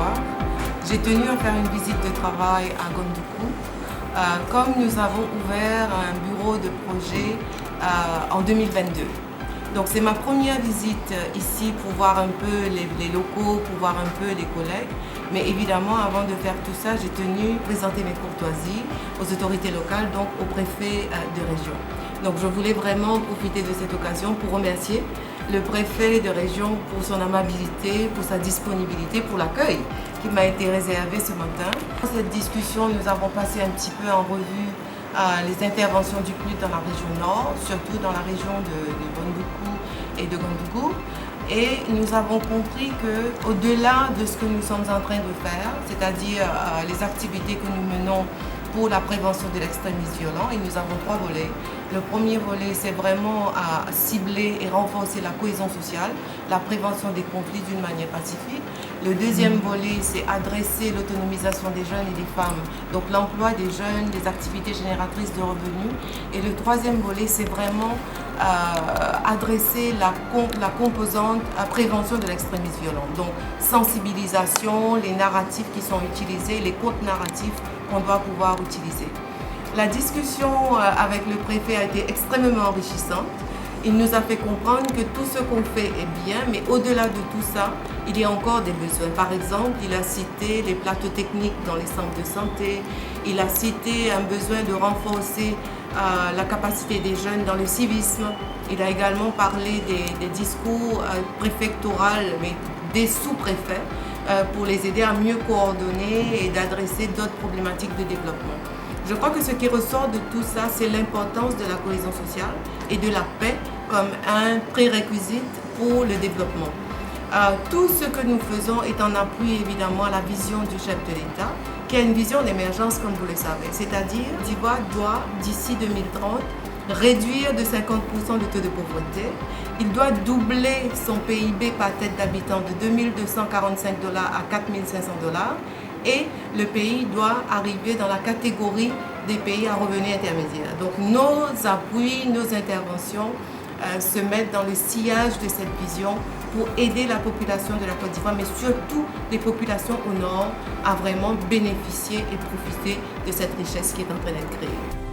d'Ivoire. J'ai tenu à faire une visite de travail à Gondoukou, comme nous avons ouvert un bureau de projet en 2022. Donc c'est ma première visite ici pour voir un peu les locaux, pour voir un peu les collègues. Mais évidemment, avant de faire tout ça, j'ai tenu à présenter mes courtoisies aux autorités locales, donc au préfet de région. Donc je voulais vraiment profiter de cette occasion pour remercier le préfet de région pour son amabilité, pour sa disponibilité, pour l'accueil qui m'a été réservé ce matin. Dans cette discussion, nous avons passé un petit peu en revue les interventions du PNUD dans la région nord, surtout dans la région de Bondoukou et de Gondoukou. Et nous avons compris qu'au-delà de ce que nous sommes en train de faire, c'est-à-dire les activités que nous menons pour la prévention de l'extrémisme violent, et nous avons 3 volets. Le premier volet, c'est vraiment à cibler et renforcer la cohésion sociale, la prévention des conflits d'une manière pacifique. Le deuxième volet, c'est adresser l'autonomisation des jeunes et des femmes, donc l'emploi des jeunes, des activités génératrices de revenus. Et le troisième volet, c'est vraiment adresser la composante à prévention de l'extrémisme violent. Donc sensibilisation, les narratifs qui sont utilisés, les contes narratifs qu'on doit pouvoir utiliser. La discussion avec le préfet a été extrêmement enrichissante. Il nous a fait comprendre que tout ce qu'on fait est bien, mais au-delà de tout ça, il y a encore des besoins. Par exemple, il a cité les plateaux techniques dans les centres de santé, il a cité un besoin de renforcer la capacité des jeunes dans le civisme. Il a également parlé des discours préfectoraux, mais des sous-préfets, pour les aider à mieux coordonner et d'adresser d'autres problématiques de développement. Je crois que ce qui ressort de tout ça, c'est l'importance de la cohésion sociale et de la paix comme un prérequis pour le développement. Tout ce que nous faisons est en appui évidemment à la vision du chef de l'État, qui a une vision d'émergence comme vous le savez, c'est-à-dire l'Ivoire doit d'ici 2030 réduire de 50% le taux de pauvreté. Il doit doubler son PIB par tête d'habitant de 2 245 $ à 4 500 $ et le pays doit arriver dans la catégorie des pays à revenus intermédiaires. Donc nos appuis, nos interventions se mettent dans le sillage de cette vision pour aider la population de la Côte d'Ivoire, mais surtout les populations au nord, à vraiment bénéficier et profiter de cette richesse qui est en train d'être créée.